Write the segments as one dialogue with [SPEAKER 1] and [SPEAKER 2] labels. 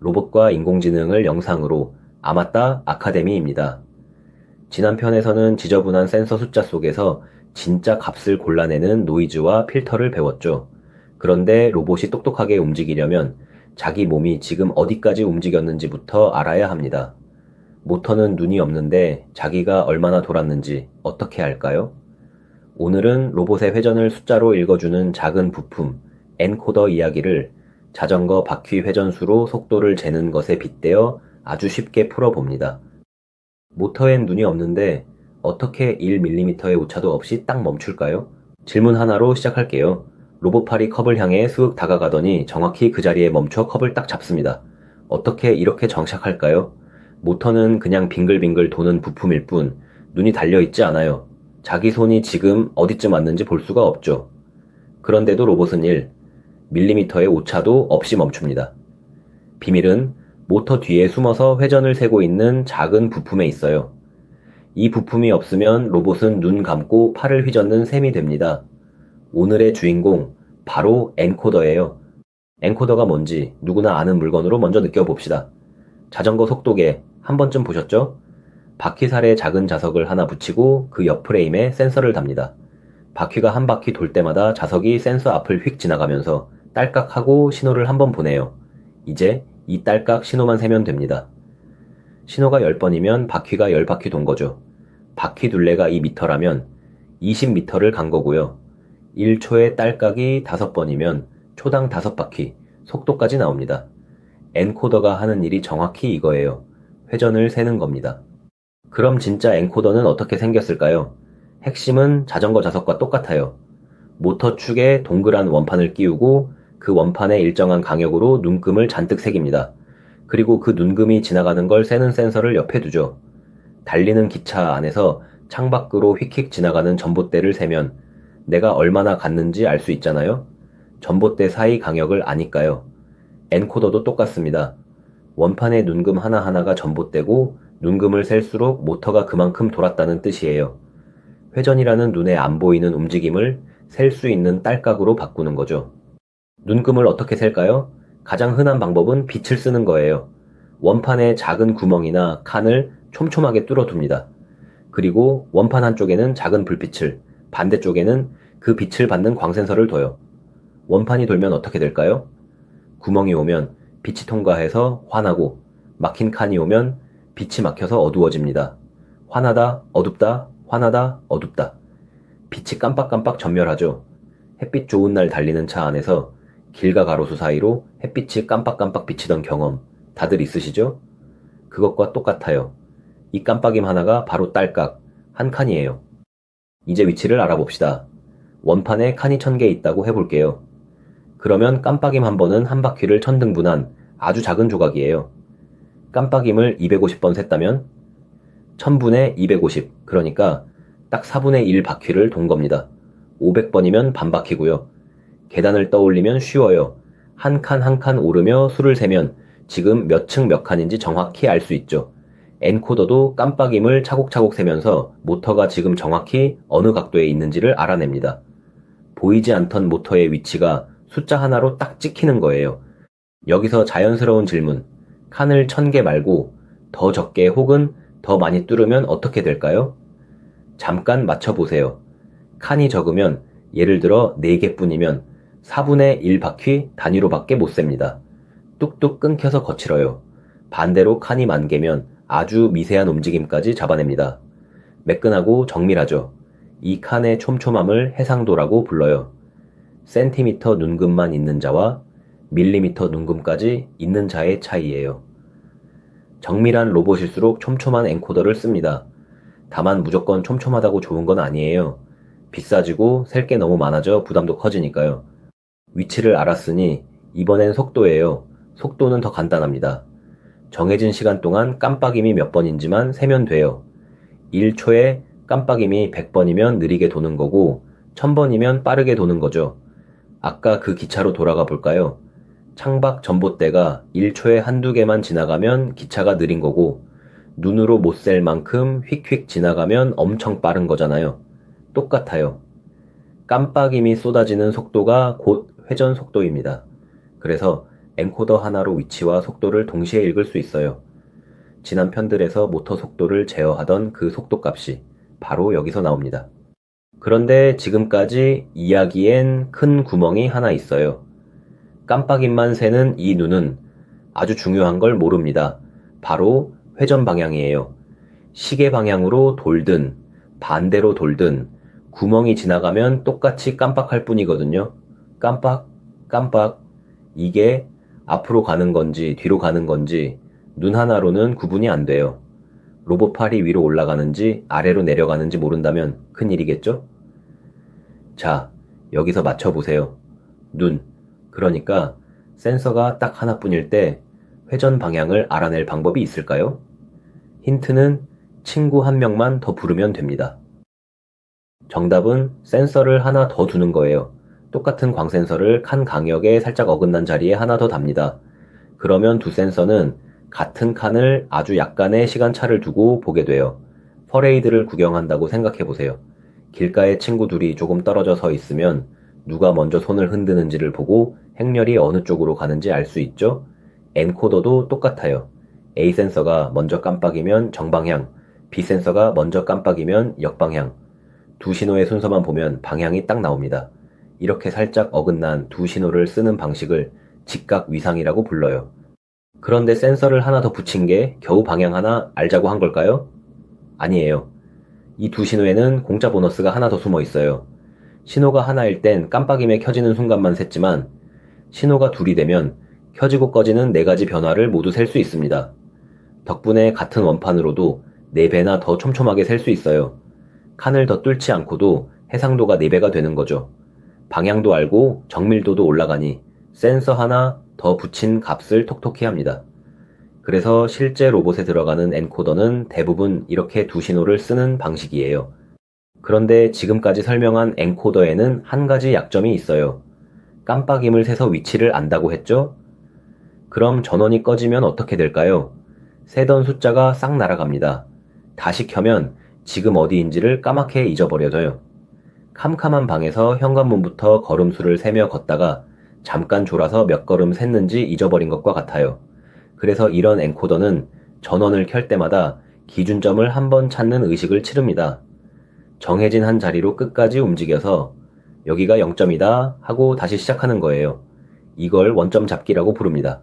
[SPEAKER 1] 로봇과 인공지능을 영상으로 아마따 아카데미입니다. 지난 편에서는 지저분한 센서 숫자 속에서 진짜 값을 골라내는 노이즈와 필터를 배웠죠. 그런데 로봇이 똑똑하게 움직이려면 자기 몸이 지금 어디까지 움직였는지부터 알아야 합니다. 모터는 눈이 없는데 자기가 얼마나 돌았는지 어떻게 알까요? 오늘은 로봇의 회전을 숫자로 읽어주는 작은 부품, 엔코더 이야기를 자전거 바퀴 회전수로 속도를 재는 것에 빗대어 아주 쉽게 풀어봅니다. 모터엔 눈이 없는데 어떻게 1mm의 오차도 없이 딱 멈출까요? 질문 하나로 시작할게요. 로봇팔이 컵을 향해 슥 다가가더니 정확히 그 자리에 멈춰 컵을 딱 잡습니다. 어떻게 이렇게 정착할까요? 모터는 그냥 빙글빙글 도는 부품일 뿐 눈이 달려있지 않아요. 자기 손이 지금 어디쯤 왔는지 볼 수가 없죠. 그런데도 로봇은 1mm의 오차도 없이 멈춥니다. 비밀은 모터 뒤에 숨어서 회전을 세고 있는 작은 부품에 있어요. 이 부품이 없으면 로봇은 눈 감고 팔을 휘젓는 셈이 됩니다. 오늘의 주인공, 바로 엔코더예요. 엔코더가 뭔지 누구나 아는 물건으로 먼저 느껴봅시다. 자전거 속도계 한 번쯤 보셨죠? 바퀴살에 작은 자석을 하나 붙이고 그 옆 프레임에 센서를 답니다. 바퀴가 한 바퀴 돌 때마다 자석이 센서 앞을 휙 지나가면서 딸깍하고 신호를 한 번 보내요. 이제 이 딸깍 신호만 세면 됩니다. 신호가 10번이면 바퀴가 10바퀴 돈 거죠. 바퀴 둘레가 2m라면 20m를 간 거고요. 1초에 딸깍이 5번이면 초당 5바퀴, 속도까지 나옵니다. 엔코더가 하는 일이 정확히 이거예요. 회전을 세는 겁니다. 그럼 진짜 엔코더는 어떻게 생겼을까요? 핵심은 자전거 자석과 똑같아요. 모터 축에 동그란 원판을 끼우고 그 원판에 일정한 강역으로 눈금을 잔뜩 새깁니다. 그리고 그 눈금이 지나가는 걸 세는 센서를 옆에 두죠. 달리는 기차 안에서 창밖으로 휙휙 지나가는 전봇대를 세면 내가 얼마나 갔는지 알 수 있잖아요? 전봇대 사이 강역을 아니까요. 엔코더도 똑같습니다. 원판의 눈금 하나하나가 전봇대고 눈금을 셀수록 모터가 그만큼 돌았다는 뜻이에요. 회전이라는 눈에 안 보이는 움직임을 셀 수 있는 딸깍으로 바꾸는 거죠. 눈금을 어떻게 셀까요? 가장 흔한 방법은 빛을 쓰는 거예요. 원판에 작은 구멍이나 칸을 촘촘하게 뚫어둡니다. 그리고 원판 한쪽에는 작은 불빛을, 반대쪽에는 그 빛을 받는 광센서를 둬요. 원판이 돌면 어떻게 될까요? 구멍이 오면 빛이 통과해서 환하고, 막힌 칸이 오면 빛이 막혀서 어두워집니다. 환하다, 어둡다, 환하다, 어둡다. 빛이 깜빡깜빡 전멸하죠. 햇빛 좋은 날 달리는 차 안에서 길과 가로수 사이로 햇빛이 깜빡깜빡 비치던 경험 다들 있으시죠? 그것과 똑같아요. 이 깜빡임 하나가 바로 딸깍, 한 칸이에요. 이제 위치를 알아봅시다. 원판에 칸이 1000개 있다고 해볼게요. 그러면 깜빡임 한 번은 한 바퀴를 천등분한 아주 작은 조각이에요. 깜빡임을 250번 셌다면 1000분의 250, 그러니까 딱 4분의 1 바퀴를 돈 겁니다. 500번이면 반 바퀴고요. 계단을 떠올리면 쉬워요. 한 칸 한 칸 오르며 수를 세면 지금 몇 층 몇 칸인지 정확히 알 수 있죠. 엔코더도 깜빡임을 차곡차곡 세면서 모터가 지금 정확히 어느 각도에 있는지를 알아냅니다. 보이지 않던 모터의 위치가 숫자 하나로 딱 찍히는 거예요. 여기서 자연스러운 질문. 칸을 1000개 말고 더 적게 혹은 더 많이 뚫으면 어떻게 될까요? 잠깐 맞춰보세요. 칸이 적으면 예를 들어 4개뿐이면 4분의 1 바퀴 단위로밖에 못 셉니다. 뚝뚝 끊겨서 거칠어요. 반대로 칸이 10,000개면 아주 미세한 움직임까지 잡아냅니다. 매끈하고 정밀하죠. 이 칸의 촘촘함을 해상도라고 불러요. 센티미터 눈금만 있는 자와 밀리미터 눈금까지 있는 자의 차이예요. 정밀한 로봇일수록 촘촘한 엔코더를 씁니다. 다만 무조건 촘촘하다고 좋은 건 아니에요. 비싸지고 셀 게 너무 많아져 부담도 커지니까요. 위치를 알았으니 이번엔 속도예요. 속도는 더 간단합니다. 정해진 시간 동안 깜빡임이 몇 번인지만 세면 돼요. 1초에 깜빡임이 100번이면 느리게 도는 거고 1000번이면 빠르게 도는 거죠. 아까 그 기차로 돌아가 볼까요? 창밖 전봇대가 1초에 한두 개만 지나가면 기차가 느린 거고 눈으로 못 셀 만큼 휙휙 지나가면 엄청 빠른 거잖아요. 똑같아요. 깜빡임이 쏟아지는 속도가 곧 회전 속도입니다. 그래서 엔코더 하나로 위치와 속도를 동시에 읽을 수 있어요. 지난 편들에서 모터 속도를 제어하던 그 속도값이 바로 여기서 나옵니다. 그런데 지금까지 이야기엔 큰 구멍이 하나 있어요. 깜빡임만 새는 이 눈은 아주 중요한 걸 모릅니다. 바로 회전 방향이에요. 시계 방향으로 돌든 반대로 돌든 구멍이 지나가면 똑같이 깜빡할 뿐이거든요. 깜빡, 깜빡. 이게 앞으로 가는 건지 뒤로 가는 건지 눈 하나로는 구분이 안 돼요. 로봇 팔이 위로 올라가는지 아래로 내려가는지 모른다면 큰일이겠죠? 자, 여기서 맞춰보세요. 눈. 그러니까 센서가 딱 하나뿐일 때 회전 방향을 알아낼 방법이 있을까요? 힌트는 친구 한 명만 더 부르면 됩니다. 정답은 센서를 하나 더 두는 거예요. 똑같은 광센서를 칸 간격에 살짝 어긋난 자리에 하나 더 답니다. 그러면 두 센서는 같은 칸을 아주 약간의 시간차를 두고 보게 돼요. 퍼레이드를 구경한다고 생각해보세요. 길가에 친구 둘이 조금 떨어져 서 있으면 누가 먼저 손을 흔드는지를 보고 행렬이 어느 쪽으로 가는지 알 수 있죠? 엔코더도 똑같아요. A 센서가 먼저 깜빡이면 정방향, B 센서가 먼저 깜빡이면 역방향. 두 신호의 순서만 보면 방향이 딱 나옵니다. 이렇게 살짝 어긋난 두 신호를 쓰는 방식을 직각 위상이라고 불러요. 그런데 센서를 하나 더 붙인 게 겨우 방향 하나 알자고 한 걸까요? 아니에요. 이 두 신호에는 공짜 보너스가 하나 더 숨어 있어요. 신호가 하나일 땐 깜빡임에 켜지는 순간만 셌지만 신호가 둘이 되면 켜지고 꺼지는 네 가지 변화를 모두 셀 수 있습니다. 덕분에 같은 원판으로도 4배나 더 촘촘하게 셀 수 있어요. 칸을 더 뚫지 않고도 해상도가 4배가 되는 거죠. 방향도 알고 정밀도도 올라가니 센서 하나 더 붙인 값을 톡톡히 합니다. 그래서 실제 로봇에 들어가는 엔코더는 대부분 이렇게 두 신호를 쓰는 방식이에요. 그런데 지금까지 설명한 엔코더에는 한 가지 약점이 있어요. 깜빡임을 새서 위치를 안다고 했죠? 그럼 전원이 꺼지면 어떻게 될까요? 세던 숫자가 싹 날아갑니다. 다시 켜면 지금 어디인지를 까맣게 잊어버려져요. 캄캄한 방에서 현관문부터 걸음수를 세며 걷다가 잠깐 졸아서 몇 걸음 샜는지 잊어버린 것과 같아요. 그래서 이런 엔코더는 전원을 켤 때마다 기준점을 한번 찾는 의식을 치릅니다. 정해진 한 자리로 끝까지 움직여서 여기가 0점이다 하고 다시 시작하는 거예요. 이걸 원점 잡기라고 부릅니다.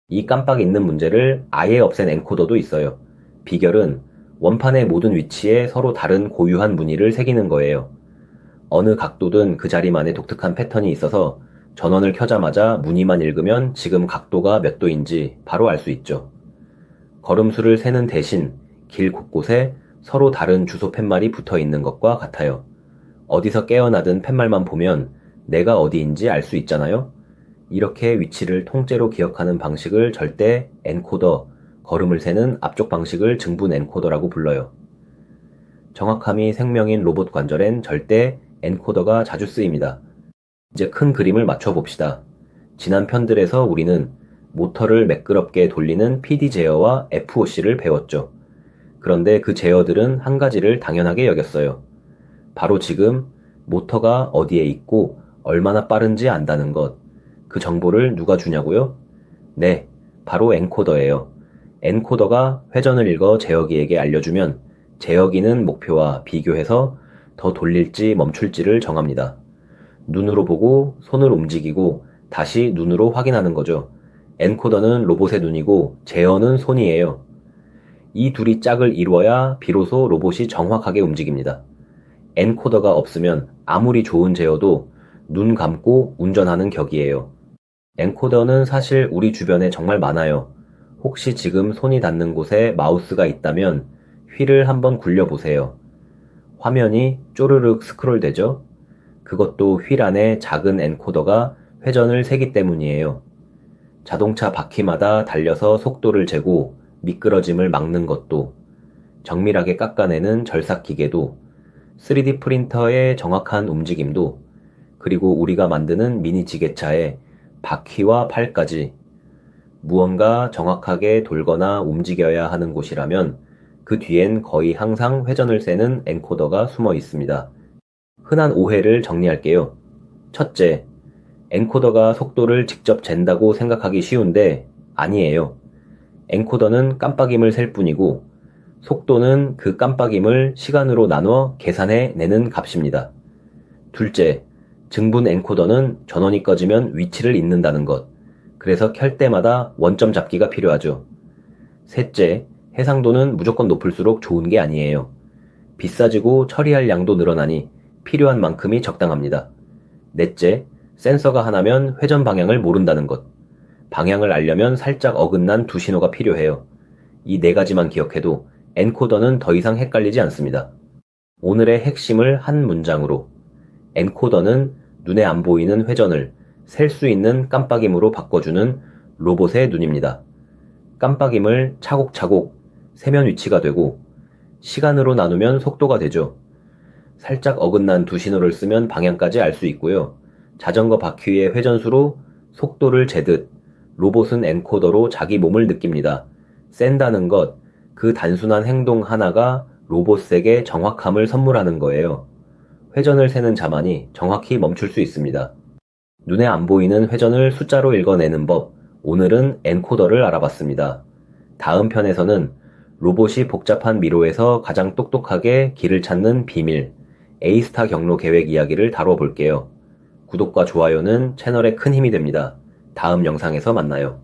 [SPEAKER 1] 이 깜빡 잊는 문제를 아예 없앤 엔코더도 있어요. 비결은 원판의 모든 위치에 서로 다른 고유한 무늬를 새기는 거예요. 어느 각도든 그 자리만의 독특한 패턴이 있어서 전원을 켜자마자 무늬만 읽으면 지금 각도가 몇 도인지 바로 알 수 있죠. 걸음수를 세는 대신 길 곳곳에 서로 다른 주소 팻말이 붙어 있는 것과 같아요. 어디서 깨어나든 팻말만 보면 내가 어디인지 알 수 있잖아요? 이렇게 위치를 통째로 기억하는 방식을 절대 엔코더, 걸음을 세는 앞쪽 방식을 증분 엔코더라고 불러요. 정확함이 생명인 로봇 관절엔 절대 엔코더가 자주 쓰입니다. 이제 큰 그림을 맞춰봅시다. 지난 편들에서 우리는 모터를 매끄럽게 돌리는 PD 제어와 FOC를 배웠죠. 그런데 그 제어들은 한 가지를 당연하게 여겼어요. 바로 지금 모터가 어디에 있고 얼마나 빠른지 안다는 것. 그 정보를 누가 주냐고요? 네, 바로 엔코더예요. 엔코더가 회전을 읽어 제어기에게 알려주면 제어기는 목표와 비교해서 더 돌릴지 멈출지를 정합니다. 눈으로 보고 손을 움직이고 다시 눈으로 확인하는 거죠. 엔코더는 로봇의 눈이고 제어는 손이에요. 이 둘이 짝을 이루어야 비로소 로봇이 정확하게 움직입니다. 엔코더가 없으면 아무리 좋은 제어도 눈 감고 운전하는 격이에요. 엔코더는 사실 우리 주변에 정말 많아요. 혹시 지금 손이 닿는 곳에 마우스가 있다면 휠을 한번 굴려보세요. 화면이 쪼르륵 스크롤되죠? 그것도 휠 안에 작은 엔코더가 회전을 세기 때문이에요. 자동차 바퀴마다 달려서 속도를 재고 미끄러짐을 막는 것도, 정밀하게 깎아내는 절삭기계도, 3D 프린터의 정확한 움직임도, 그리고 우리가 만드는 미니 지게차의 바퀴와 팔까지 무언가 정확하게 돌거나 움직여야 하는 곳이라면 그 뒤엔 거의 항상 회전을 세는 엔코더가 숨어 있습니다. 흔한 오해를 정리할게요. 첫째, 엔코더가 속도를 직접 잰다고 생각하기 쉬운데 아니에요. 엔코더는 깜빡임을 셀 뿐이고 속도는 그 깜빡임을 시간으로 나눠 계산해 내는 값입니다. 둘째, 증분 엔코더는 전원이 꺼지면 위치를 잊는다는 것. 그래서 켤 때마다 원점 잡기가 필요하죠. 셋째, 해상도는 무조건 높을수록 좋은 게 아니에요. 비싸지고 처리할 양도 늘어나니 필요한 만큼이 적당합니다. 넷째, 센서가 하나면 회전 방향을 모른다는 것. 방향을 알려면 살짝 어긋난 두 신호가 필요해요. 이 네 가지만 기억해도 엔코더는 더 이상 헷갈리지 않습니다. 오늘의 핵심을 한 문장으로. 엔코더는 눈에 안 보이는 회전을 셀 수 있는 깜빡임으로 바꿔주는 로봇의 눈입니다. 깜빡임을 차곡차곡 세면 위치가 되고 시간으로 나누면 속도가 되죠. 살짝 어긋난 두 신호를 쓰면 방향까지 알 수 있고요. 자전거 바퀴의 회전수로 속도를 재듯 로봇은 엔코더로 자기 몸을 느낍니다. 센다는 것, 그 단순한 행동 하나가 로봇에게 정확함을 선물하는 거예요. 회전을 세는 자만이 정확히 멈출 수 있습니다. 눈에 안 보이는 회전을 숫자로 읽어내는 법, 오늘은 엔코더를 알아봤습니다. 다음 편에서는 로봇이 복잡한 미로에서 가장 똑똑하게 길을 찾는 비밀, 에이스타 경로 계획 이야기를 다뤄볼게요. 구독과 좋아요는 채널에 큰 힘이 됩니다. 다음 영상에서 만나요.